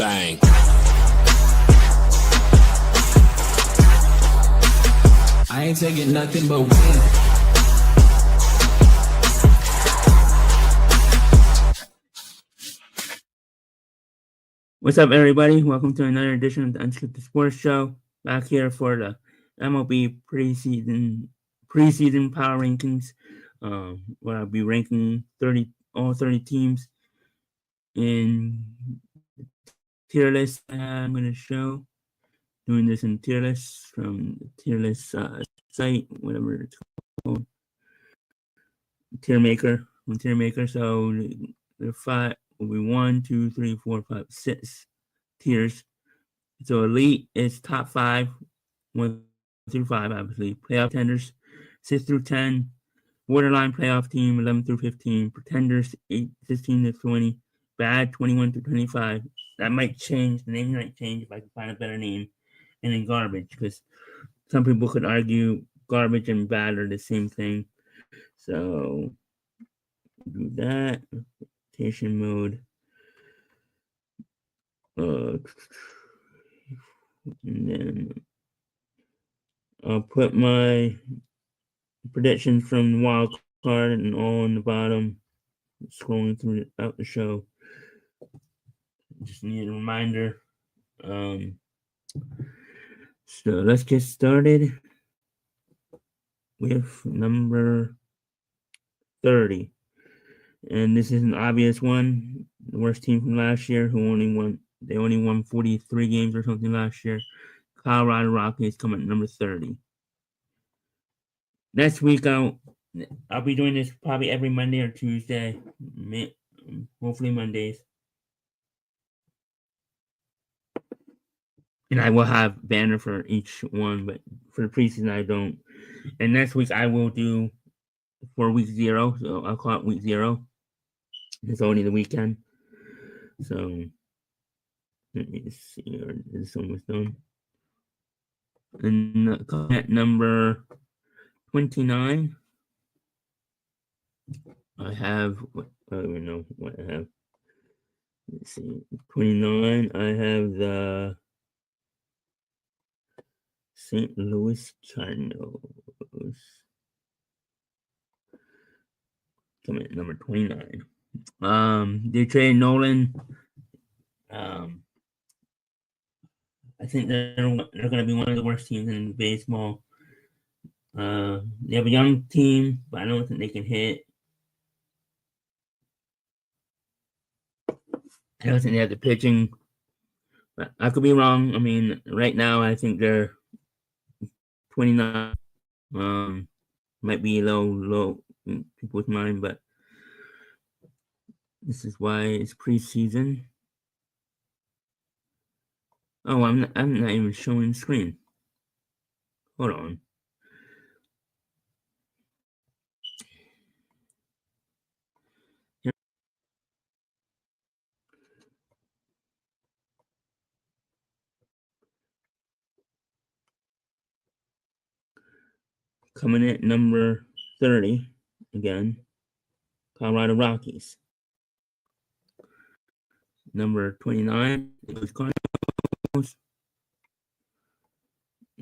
Bang. I ain't taking nothing but win. What's up, everybody? Welcome to another edition of the Unscripted Sports Show. Back here for the MLB preseason power rankings, where I'll be ranking all 30 teams in tier list. I'm going to show doing this in tier list from the tier list site, whatever it's called, tier maker. So the five will be 1, 2, 3, 4, 5, 6 tiers. So elite is top 5, 1 through 5, obviously. Playoff contenders, 6 through 10. Borderline playoff team, 11 through 15. Pretenders, 15 to 20. Bad, 21 to 25. That might change. The name might change if I can find a better name. And then garbage, because some people could argue garbage and bad are the same thing. So do that. Rotation mode. And then I'll put my predictions from the wild card and all on the bottom. Scrolling throughout the show. Just need a reminder. So let's get started with number 30. And this is an obvious one. The worst team from last year they only won 43 games or something last year. Colorado Rockies come at number 30. Next week I'll be doing this probably every Monday or Tuesday. Hopefully Mondays. And I will have banner for each one, but for the preseason I don't. And next week I will do for week 0, so I'll call it week 0. It's only the weekend. So let me see, this almost done. And at number 29, I have I don't even know what I have. Let's see. 29, I have the St. Louis Cardinals. Coming at number 29. They traded Nolan. I think they're going to be one of the worst teams in baseball. They have a young team, but I don't think they can hit. I don't think they have the pitching. But I could be wrong. I mean, right now I think they're 29. Might be low in people's mind, but this is why it's preseason. Oh, I'm not even showing the screen. Hold on. Coming at number 30 again, Colorado Rockies. Number 29, the Cardinals.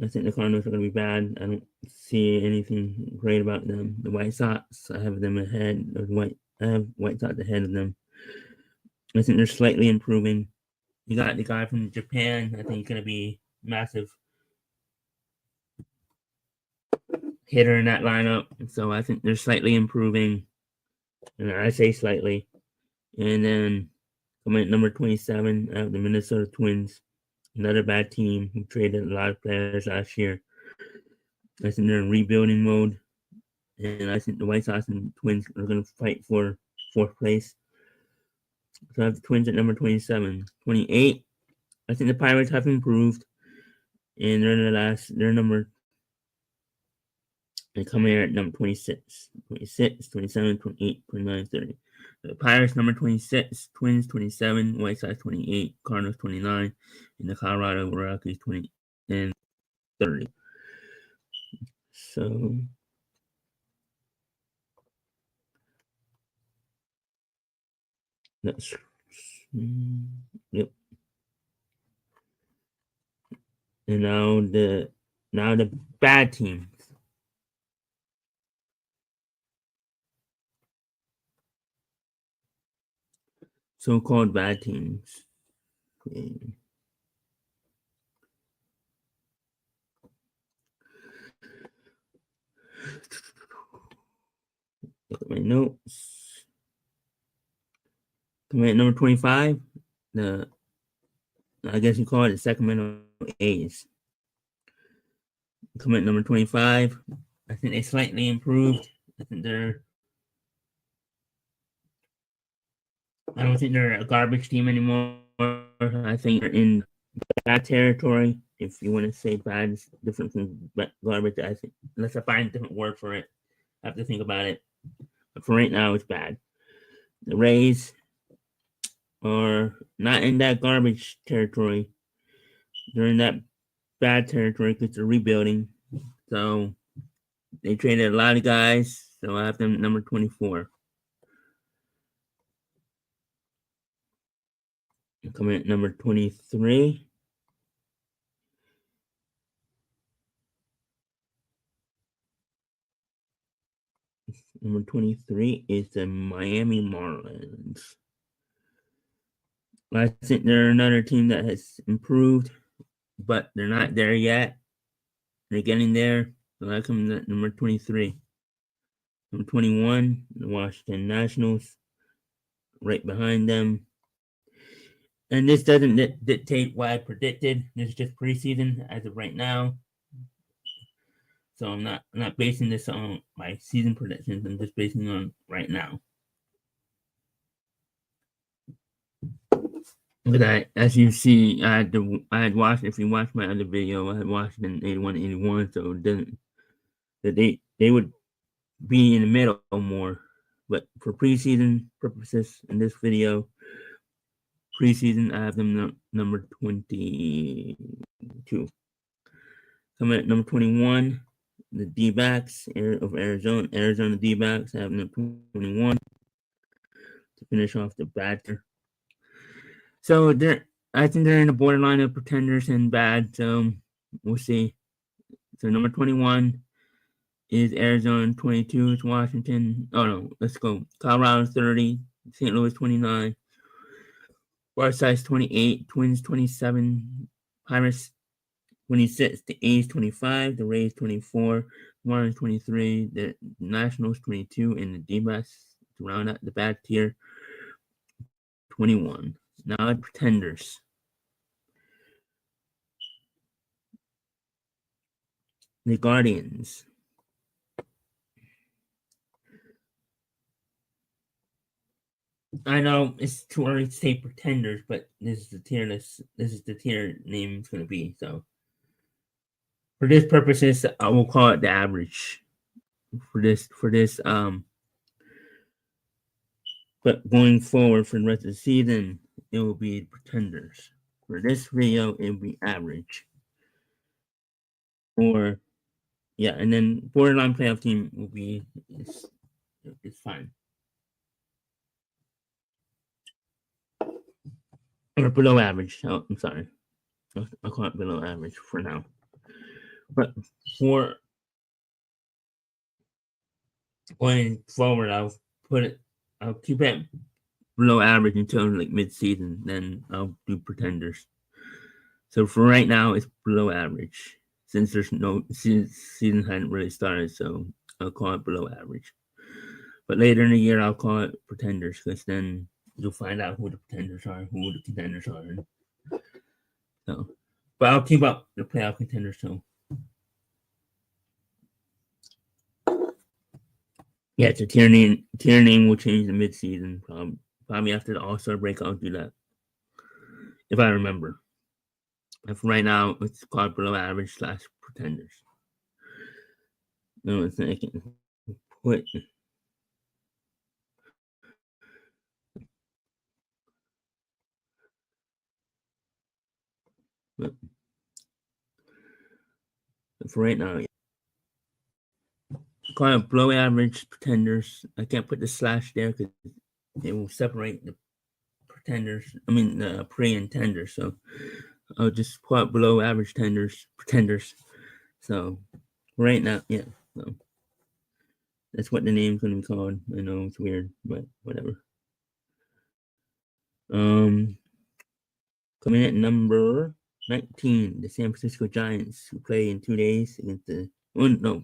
I think the Cardinals are going to be bad. I don't see anything great about them. The White Sox, I have them ahead. I have White Sox ahead of them. I think they're slightly improving. You got the guy from Japan. I think he's going to be massive hitter in that lineup. So I think they're slightly improving. And I say slightly. And then coming at number 27, I have the Minnesota Twins. Another bad team who traded a lot of players last year. I think they're in rebuilding mode. And I think the White Sox and Twins are going to fight for 4th place. So I have the Twins at number 27. 28, I think the Pirates have improved. And they come here at number 26. 26, 27, 28, 29, 30. The Pirates number 26, Twins 27, White Sox 28, Cardinals 29, and the Colorado Rockies 20 and 30. So that's yep. And now the bad teams. So-called bad teams. Okay. Look at my notes. Commit number 25. I guess you call it the Sacramento A's. Commit number 25. I think they slightly improved. I don't think they're a garbage team anymore. I think they're in bad territory. If you want to say bad is different from garbage, I think unless I find a different word for it, I have to think about it. But for right now, it's bad. The Rays are not in that garbage territory. They're in that bad territory because they're rebuilding. So they traded a lot of guys. So I have them at number 24. Coming at number 23. Number 23 is the Miami Marlins. I think they're another team that has improved, but they're not there yet. They're getting there. So I come at number 23. Number 21, the Washington Nationals, right behind them. And this doesn't dictate what I predicted. This is just preseason as of right now. So I'm not basing this on my season predictions. I'm just basing it on right now. But as you see, I had watched. If you watched my other video, I had watched in 81, so it didn't that they would be in the middle more. But for preseason purposes, in this video, preseason, I have them number 22. Coming at number 21, the D-backs of Arizona. Arizona D-backs, I have number 21 to finish off the batter. So I think they're in the borderline of pretenders and bad. So we'll see. So number 21 is Arizona, 22 is Washington. Oh no, let's go. Colorado 30, St. Louis 29, Whiteside's 28, Twins 27, Pirates 26, the A's 25, the Rays 24, Marlins 23, the Nationals 22, and the D-backs to round out the bad tier 21. Now the pretenders. The Guardians. I know it's too early to say pretenders, but this is the tier list. This is the tier name it's going to be. So for this purposes, I will call it the average. But going forward for the rest of the season, it will be pretenders. For this video, it will be average. Or yeah, and then borderline playoff team will be it's fine. Or below average. Oh, I'm sorry. I'll call it below average for now. But for going forward, I'll keep it below average until like mid-season. Then I'll do pretenders. So for right now, it's below average since there's no season hadn't really started. So I'll call it below average. But later in the year, I'll call it pretenders because then you'll find out who the pretenders are, who the contenders are. So, but I'll keep up the playoff contenders too. Yeah, the tier name will change the mid-season. Probably after the All-Star break, I'll do that if I remember. And for right now, it's called below average / pretenders. No, it's I can put. But for right now, call it below average pretenders. I can't put the slash there because it will separate the pretenders. I mean the pre and tenders. So I'll just put below average pretenders. So right now, yeah. So that's what the name's gonna be called. I know it's weird, but whatever. Coming at number 19, the San Francisco Giants, who play in 2 days against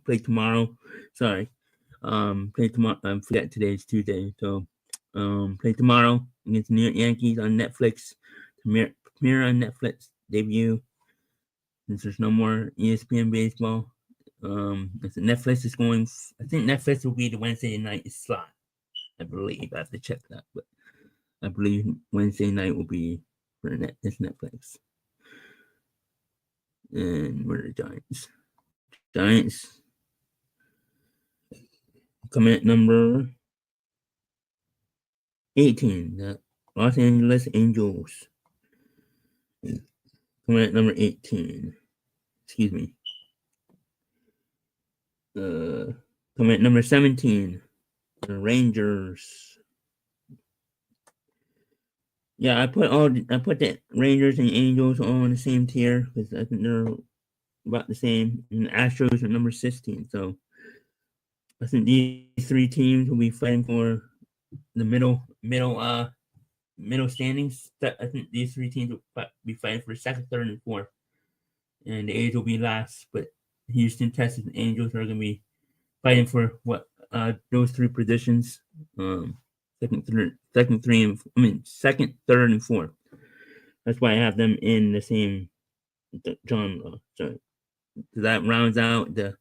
play tomorrow. Sorry. Play tomorrow. I forget today's Tuesday. So, play tomorrow against the New York Yankees on Netflix. Premiere on Netflix debut. Since there's no more ESPN baseball. Netflix is going. I think Netflix will be the Wednesday night slot. I believe I have to check that, but I believe Wednesday night will be for this Netflix. And where are the Giants? Giants coming at number 18, the Los Angeles Angels. Coming at number 18. Excuse me. Coming at number 17, the Rangers. Yeah, I put the Rangers and Angels all in the same tier because I think they're about the same. And the Astros are number 16. So I think these three teams will be fighting for the middle standings. I think these three teams will be fighting for second, third, and fourth. And the A's will be last, but Houston, Texas, and Angels are going to be fighting for those three positions. Second, third, and fourth. That's why I have them in the same genre. So that rounds out the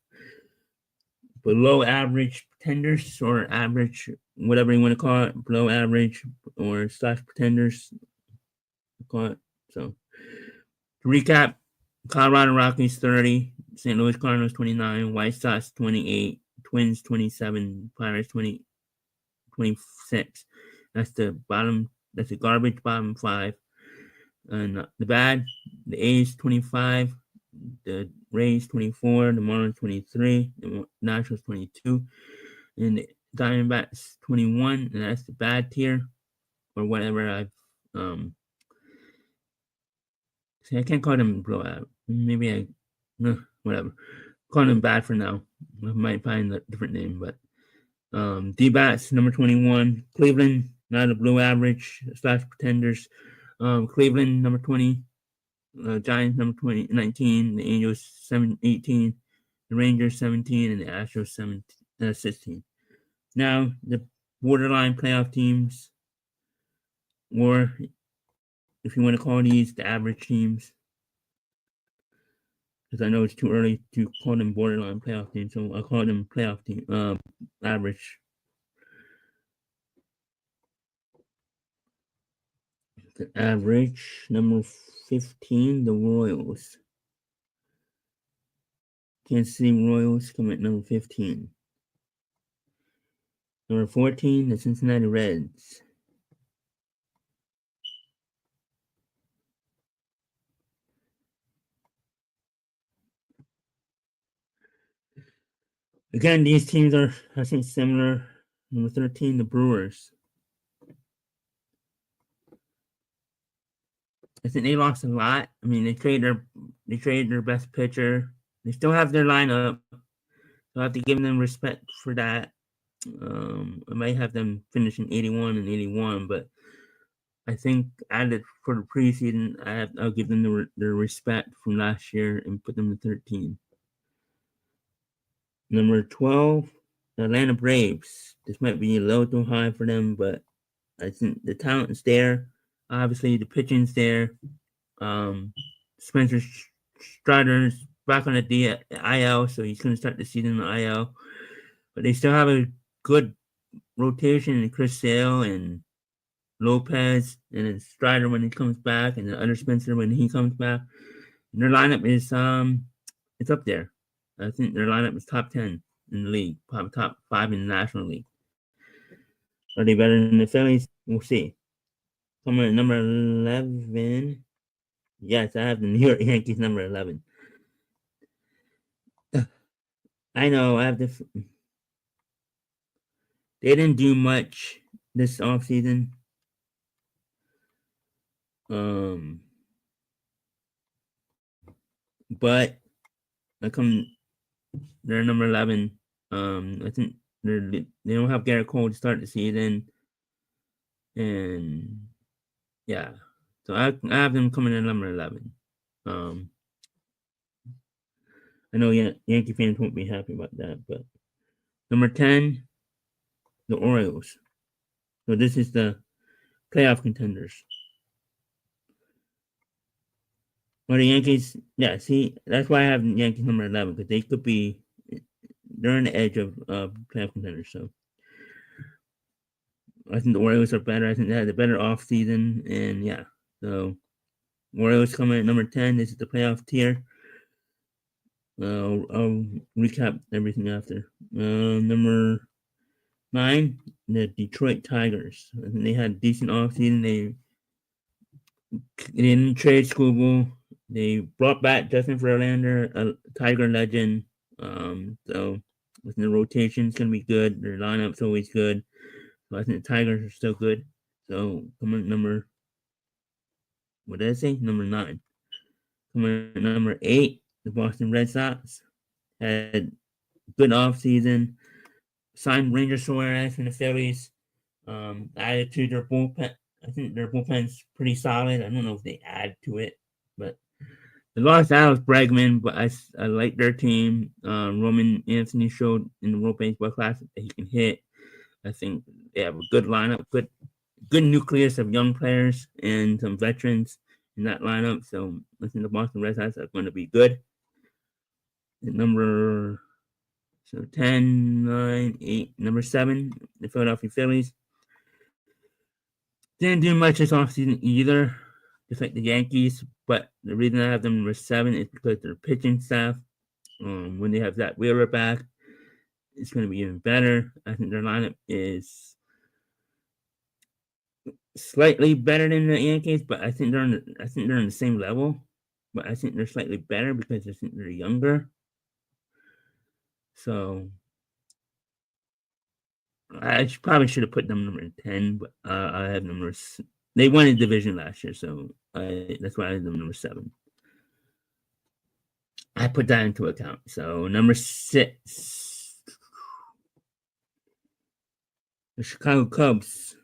below average pretenders or average, whatever you want to call it, below average or slash pretenders. Call it. So to recap, Colorado Rockies 30, St. Louis Cardinals 29, White Sox 28, Twins 27, Pirates 26. That's the bottom. That's the garbage bottom five. And the bad, the A's 25, the Rays 24, the Marlins 23, the Nationals 22, and the Diamondbacks 21. And that's the bad tier, or whatever I've see, I can't call them blowout. Maybe whatever. Call them bad for now. I might find a different name, but D-bats number 21. Cleveland, not a blue average slash pretenders. Cleveland number 20. Giants number 19. The Angels 18. The Rangers 17, and the Astros 16. Now the borderline playoff teams, or if you want to call these the average teams, because I know it's too early to call them borderline playoff teams, so I'll call them playoff team, average. The average, number 15, the Royals. Kansas City Royals come at number 15. Number 14, the Cincinnati Reds. Again, these teams are, I think, similar. Number 13, the Brewers. I think they lost a lot. I mean, they traded their best pitcher. They still have their lineup. So I have to give them respect for that. I might have them finishing 81 and 81, but I think for the preseason, I'll give them their respect from last year and put them to 13. Number 12, the Atlanta Braves. This might be a little too high for them, but I think the talent's there. Obviously, the pitching's there. Spencer Strider's back on the IL, so he's going to start the season on the IL. But they still have a good rotation in Chris Sale and Lopez, and then Strider when he comes back, and the other Spencer when he comes back. And their lineup is it's up there. I think their lineup is top 10 in the league, probably top 5 in the National League. Are they better than the Phillies? We'll see. Coming at number 11. Yes, I have the New York Yankees number 11. I know I have the. They didn't do much this offseason. but they're number 11. I think they don't have Garrett Cole to start the season, and yeah, so I have them coming in number 11. I know Yankee fans won't be happy about that, but number 10, the Orioles. So this is the playoff contenders. Well, the Yankees, yeah, see, that's why I have Yankees number 11, because they're on the edge of playoff contenders. So I think the Orioles are better. I think they had a better offseason, and yeah, so Orioles coming at number 10. This is the playoff tier. I'll recap everything after. Number 9, the Detroit Tigers. I think they had a decent offseason. They didn't trade Skubal. They brought back Justin Verlander, a Tiger legend. So within the rotation, it's gonna be good. Their lineup's always good. So I think the Tigers are still good. So coming number, what did I say? Number 9. Coming number 8, the Boston Red Sox had good offseason. Signed Ranger Suarez from the Phillies. Added to their bullpen. I think their bullpen's pretty solid. I don't know if they add to it, but they lost Alex Bregman, but I like their team. Roman Anthony showed in the World Baseball Classic that he can hit. I think they have a good lineup, good nucleus of young players and some veterans in that lineup. So I think the Boston Red Sox are going to be good. Number 10, 9, 8, number 7, the Philadelphia Phillies. Didn't do much this offseason either, just like the Yankees. But the reason I have them number 7 is because their pitching staff, when they have Zach Wheeler back, it's going to be even better. I think their lineup is slightly better than the Yankees, but I think they're on the same level. But I think they're slightly better because I think they're younger. So I probably should have put them number 10, but I have numbers. They won a division last year, so that's why I have them number 7. I put that into account. So number 6, the Chicago Cubs.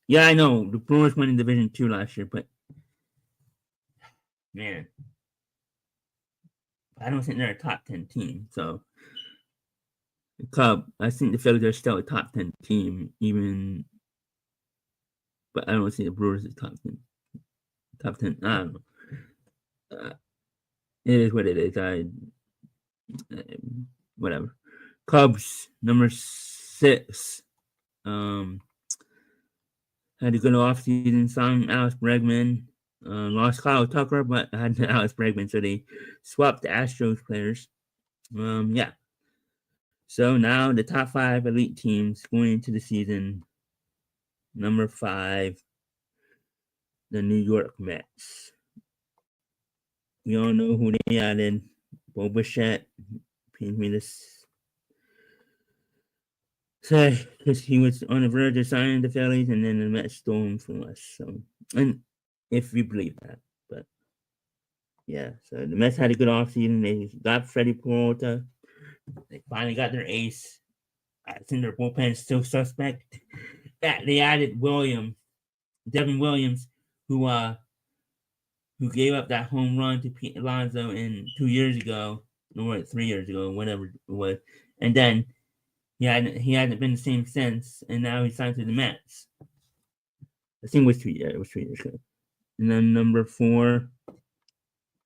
Yeah, I know the Brewers won in Division 2 last year, but man, I don't think they're a top 10 team. So the Cubs, I think the Phillies are still a top 10 team, even, but I don't see the Brewers as top 10. Top 10, I don't know. It is what it is. Whatever. Cubs number 6. Had a good offseason. Signed Alex Bregman. Lost Kyle Tucker, but had Alex Bregman, so they swapped the Astros players. Yeah. So now the top 5 elite teams going into the season. Number 5, the New York Mets. We all know who they added. Bo Bichette. Pains me this say because he was on the verge of signing the Phillies, and then the Mets stole him from us. So, and if we believe that, but yeah, so the Mets had a good offseason. They got Freddie Peralta. They finally got their ace. I think their bullpen is still suspect. They added Devin Williams, who gave up that home run to Pete Alonso 2 years ago, or 3 years ago, whatever it was, and then he hasn't been the same since, and now he signed to the Mets. I think it was 2 years. It was 2 years ago. And then number 4,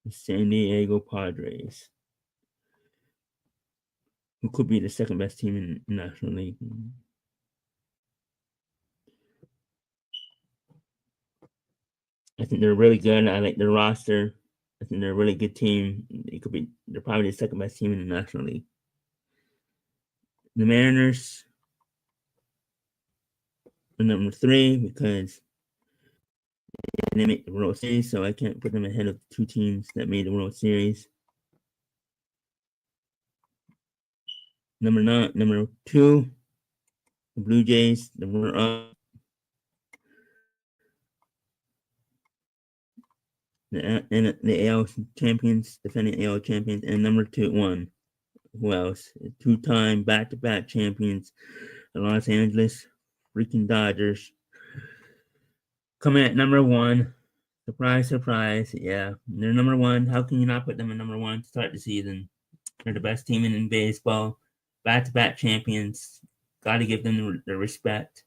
the San Diego Padres, who could be the second best team in the National League. I think they're really good. I like their roster. I think they're a really good team. They're probably the second best team in the National League. The Mariners are number 3 because they didn't make the World Series, so I can't put them ahead of 2 teams that made the World Series. Number 2, the Blue Jays, the runner-up. the AL champions, defending AL champions, and number 1. Who else? 2-time back-to-back champions, the Los Angeles freaking Dodgers. Coming at number 1. Surprise, surprise. Yeah, they're number 1. How can you not put them at number 1 to start the season? They're the best team in baseball. Back-to-back champions. Got to give them the respect,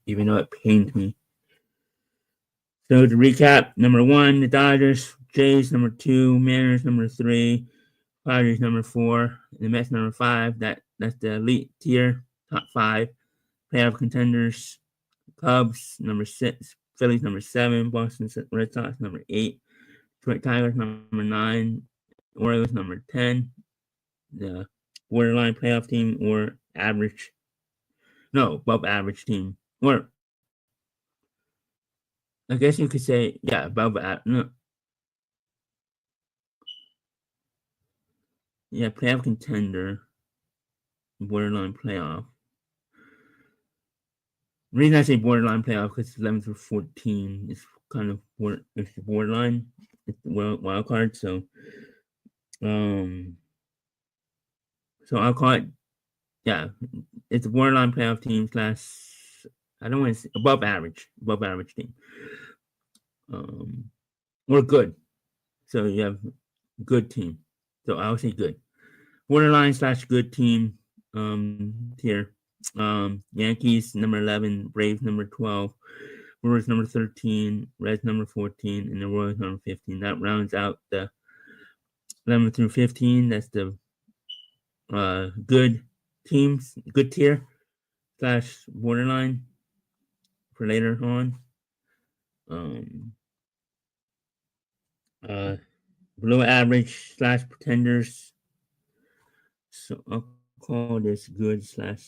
even though it pains me. So to recap, number 1, the Dodgers. Jays, number 2. Mariners, number 3. Padres, number 4. The Mets, number 5. That's the elite tier, top 5. Playoff contenders. Cubs, number 6. Phillies, number 7. Boston Red Sox, number 8. Detroit Tigers, number 9. Orioles, number 10. The borderline playoff team or average. No, above average team. Or I guess you could say, yeah, above average. No. Yeah, playoff contender. Borderline playoff. The reason I say borderline playoff because it's 11 through 14. It's kind of it's the borderline. It's the wild card. So I'll call it, yeah, it's a borderline playoff team slash, I don't want to say above average team. Or good. So you have good team. So I'll say good. Borderline slash good team here. Yankees number 11, Braves number 12, Brewers number 13, Reds number 14, and the Royals number 15. That rounds out the 11 through 15. That's the good teams, good tier slash borderline for later on. Below average slash pretenders. So I'll call this good slash.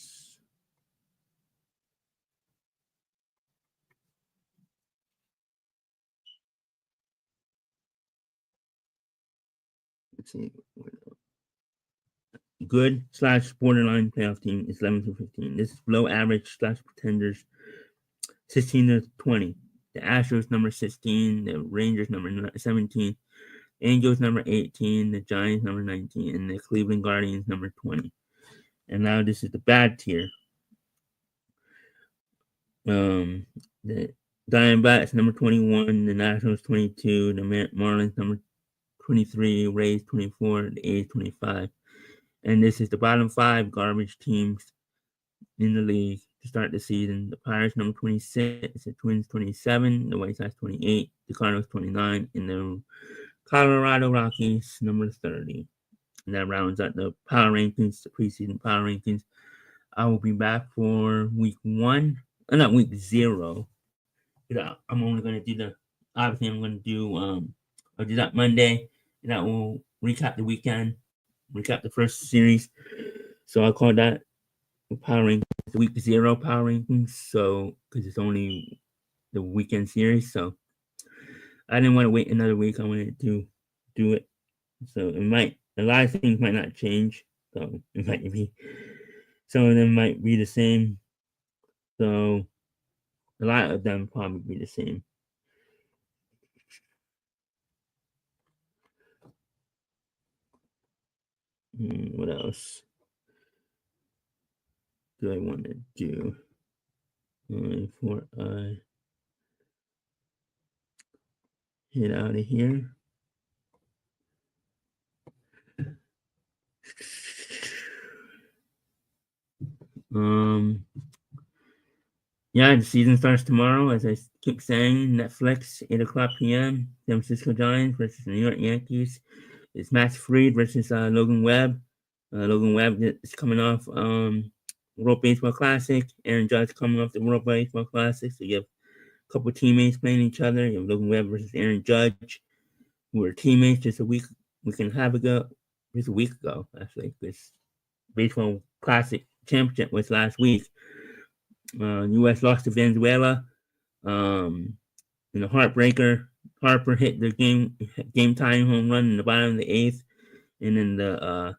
Let's see. Good slash borderline playoff team is 11 to 15. This is below average slash pretenders 16 to 20. The Astros number 16, the Rangers number 17, Angels number 18, the Giants number 19, and the Cleveland Guardians number 20. And now this is the bad tier. The Diamondbacks number 21, the Nationals 22, the Marlins number 23, Rays 24, the A's 25. And this is the bottom 5 garbage teams in the league to start the season. The Pirates number 26, the Twins 27, the White Sox 28, the Cardinals 29, and the Colorado Rockies number 30. And that rounds out the power rankings, the preseason power rankings. I will be back for week 0. I'm only going to do obviously I'm going to do, I'll do that Monday, and that will recap the weekend, recap the first series. So I'll call that power rankings, week 0 power rankings. So, because it's only the weekend series. So I didn't want to wait another week. I wanted to do it. So a lot of things might not change. So it might be, some of them might be the same. So a lot of them probably be the same. What else do I want to do before I head out of here? Yeah, the season starts tomorrow, as I keep saying. Netflix, 8:00 p.m. San Francisco Giants versus New York Yankees. It's Max Fried versus Logan Webb. Logan Webb is coming off World Baseball Classic. Aaron Judge coming off the World Baseball Classic. So you have a couple teammates playing each other. You have Logan Webb versus Aaron Judge, who were teammates just a week and a half ago. Just a week ago, actually. This Baseball Classic Championship was last week. U.S. lost to Venezuela. In a heartbreaker, Harper hit the game tying home run in the bottom of the 8th, and then the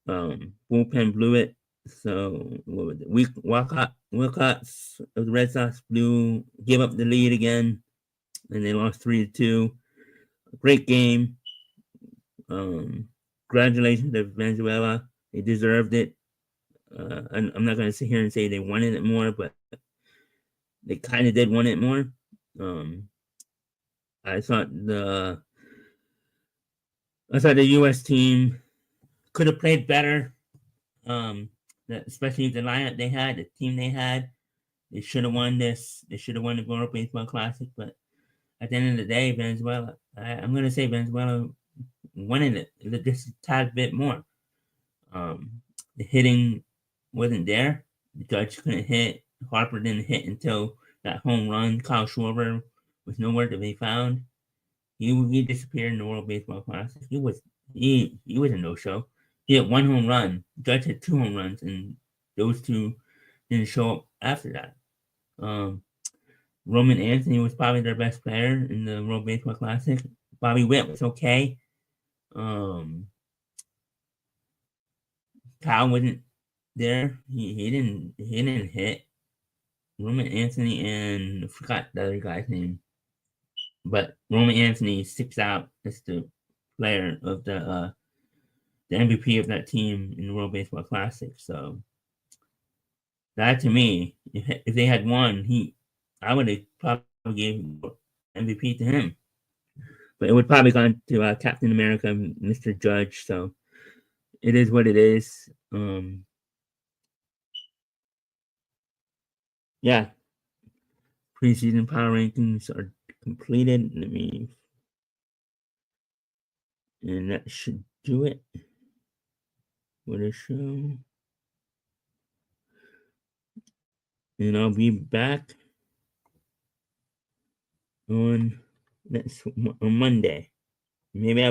bullpen blew it. So what was it? Wilcox of the Red Sox gave up the lead again and they lost 3-2. Great game. Congratulations to Venezuela. They deserved it. I'm not going to sit here and say they wanted it more, but they kind of did want it more. I thought the U.S. team could have played better. Especially the lineup they had, the team they had. They should have won this. They should have won the World Baseball Classic. But at the end of the day, Venezuela, I'm going to say Venezuela wanted it just a tad bit more. The hitting wasn't there. The Judge couldn't hit. Harper didn't hit until that home run. Kyle Schwarber was nowhere to be found. He disappeared in the World Baseball Classic. He was a no show. He had one home run. Judge had 2 home runs, and those 2 didn't show up after that. Roman Anthony was probably their best player in the World Baseball Classic. Bobby Witt was okay. Kyle wasn't there. He didn't hit. Roman Anthony and I forgot the other guy's name. But Roman Anthony sticks out as the player of the MVP of that team in the World Baseball Classic. So that to me, if they had won, I would have probably gave MVP to him. But it would probably gone to Captain America, Mr. Judge. So it is what it is. Yeah. Preseason power rankings are completed. And that should do it. What a show. And I'll be back on Monday. Maybe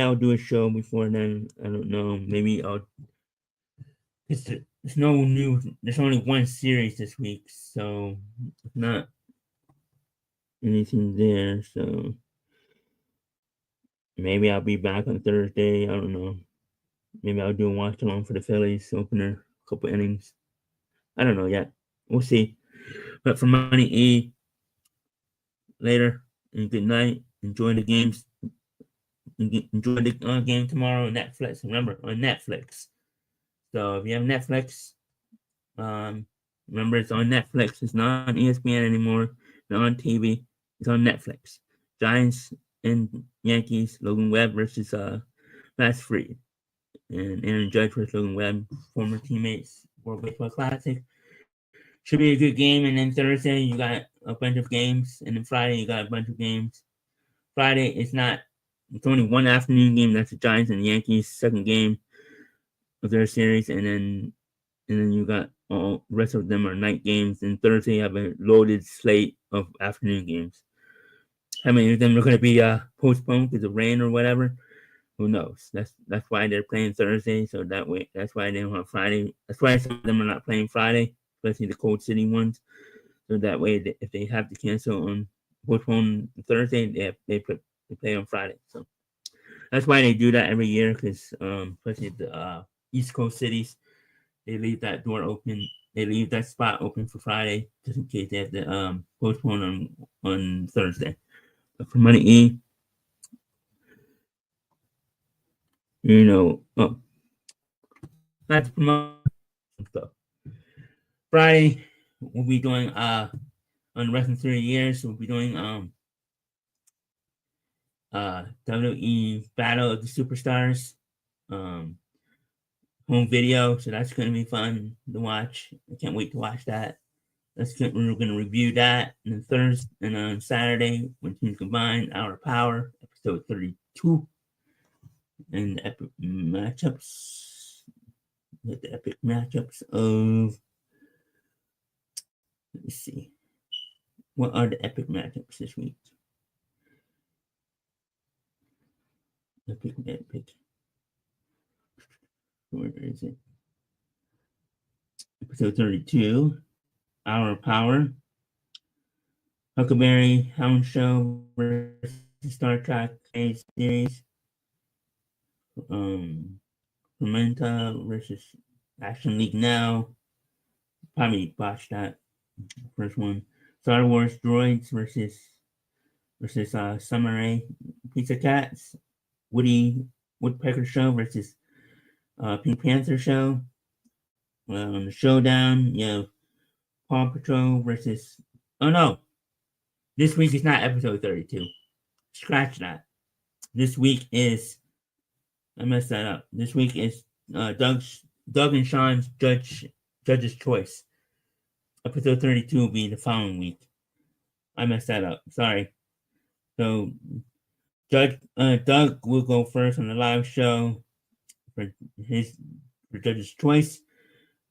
I'll do a show before then. I don't know. Maybe I'll. There's no new. There's only one series this week, so not anything there. So maybe I'll be back on Thursday. I don't know. Maybe I'll do a watch along for the Phillies opener, a couple innings. I don't know yet. We'll see. But for MoneyE, later and good night. Enjoy the games. Enjoy the game tomorrow on Netflix. Remember, on Netflix. So if you have Netflix, remember it's on Netflix. It's not on ESPN anymore. It's not on TV. It's on Netflix. Giants and Yankees. Logan Webb versus Matt Fried. And Aaron Judge versus Logan Webb, former teammates, World Baseball Classic. Should be a good game. And then Thursday, you got a bunch of games. And then Friday, you got a bunch of games. Friday, it's only one afternoon game. That's the Giants and the Yankees' second game of their series. And then you got all the rest of them are night games. And Thursday, you have a loaded slate of afternoon games. How many of them are going to be postponed because of rain or whatever? Who knows? That's why they're playing Thursday. So that's why they don't have Friday. That's why some of them are not playing Friday, especially the Cold City ones. So that way, if they have to cancel on postpone Thursday, they play on Friday. So that's why they do that every year, because especially the East Coast cities, they leave that door open. They leave that spot open for Friday just in case they have to postpone on Thursday. But for MoneyE, that's promote stuff. Friday, we'll be doing on Wrestling 30 Years. We'll be doing WWE Battle of the Superstars home video. So that's going to be fun to watch. I can't wait to watch that. We're going to review that. And then Thursday and on Saturday, when teams combine, Hour of Power, episode 32. And the epic matchups. The epic matchups of. Let me see. What are the epic matchups this week? Epic. Where is it? Episode 32. Hour of Power. Huckleberry Hound Show versus Star Trek A series. Fermenta versus Action League Now. Probably botched that first one. Star Wars Droids versus versus Summer Rae Pizza Cats, Woody Woodpecker Show versus Pink Panther Show. On the showdown, you have Paw Patrol versus. Oh no, this week is not episode 32. Scratch that. This week is. I messed that up. This week is Doug and Sean's Judge's Choice. Episode 32 will be the following week. I messed that up. Sorry. So Doug will go first on the live show for Judge's Choice.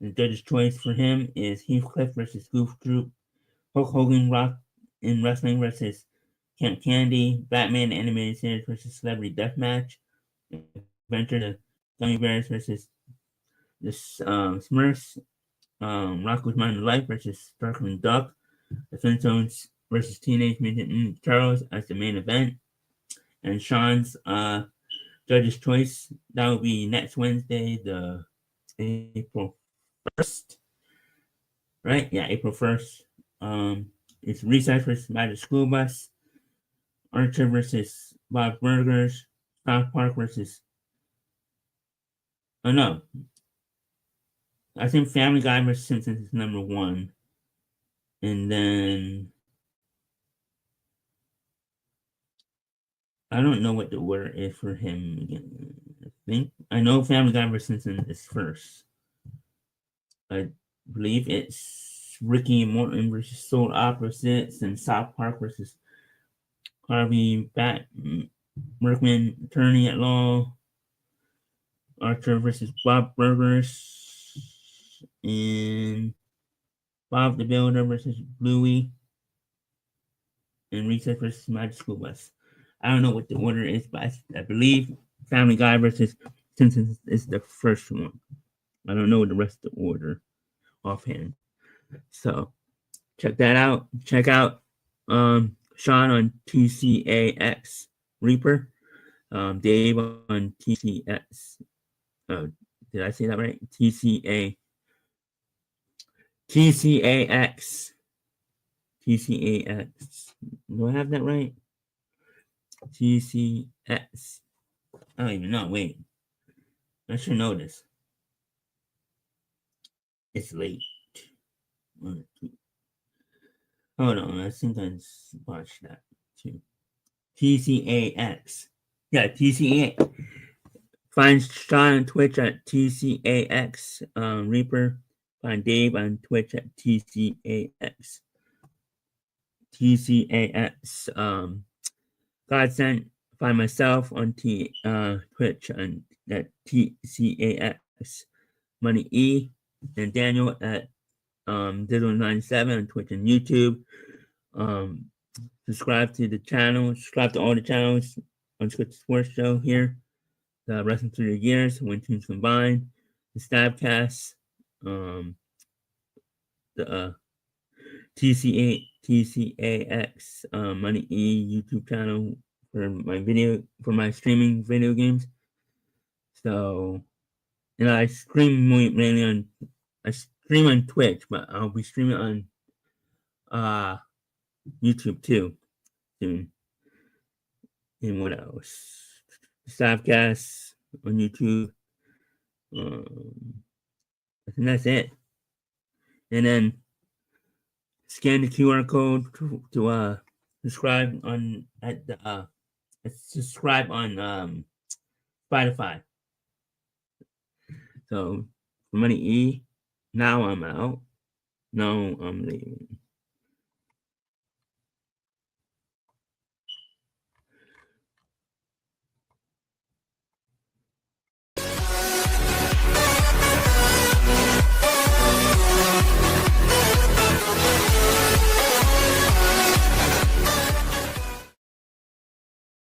The Judge's Choice for him is Heathcliff versus Goof Troop, Hulk Hogan Rock in Wrestling versus Camp Candy, Batman Animated Series versus Celebrity Deathmatch, Adventure the Gummy Bears versus the Smurfs, Rock with Mind of Life versus Sparkling Duck, the Flintstones versus Teenage Mutant Ninja Turtles as the main event, and Sean's Judge's Choice, that will be next Wednesday, the April 1st, right? Yeah, April 1st. It's Recess versus Magic School Bus, Archer versus Bob Burgers, South Park versus. Oh no, I think Family Guy versus Simpsons is number 1, and then I don't know what the order is for him again. I know Family Guy versus Simpsons is first. I believe it's Ricky and Morton versus Soul Opposites, and South Park versus Harvey Workman, Attorney at Law, Archer versus Bob Burgers, and Bob the Builder versus Bluey, and Recess versus Magic School Bus. I don't know what the order is, but I believe Family Guy versus Simpsons is the first one. I don't know the rest of the order offhand. So check that out. Check out Sean on TCAX Reaper, Dave on TCX. Did I say that right? TCAX. Do I have that right? TCX. I don't even know. Wait. I should know this. It's late. 1, 2. Hold on. I think I watched that too. TCAX. Yeah, TCA. Find Sean on Twitch at TCAX Reaper. Find Dave on Twitch at TCAX. TCAX Godsend. Find myself on Twitch on at TCAX MoneyE, and Daniel at Dizzle97 on Twitch and YouTube. Subscribe to the channel. Subscribe to all the channels on Twitch Sports Show here. The Wrestling Through the Years, When Teams Combined, the Stabcast, the TCAX MoneyE YouTube channel for my streaming video games. So, and I stream mainly on Twitch, but I'll be streaming on YouTube too soon. And what else? Stabcast on YouTube. I think that's it. And then scan the QR code to subscribe on Spotify. So for MoneyE, now I'm out. No, I'm leaving.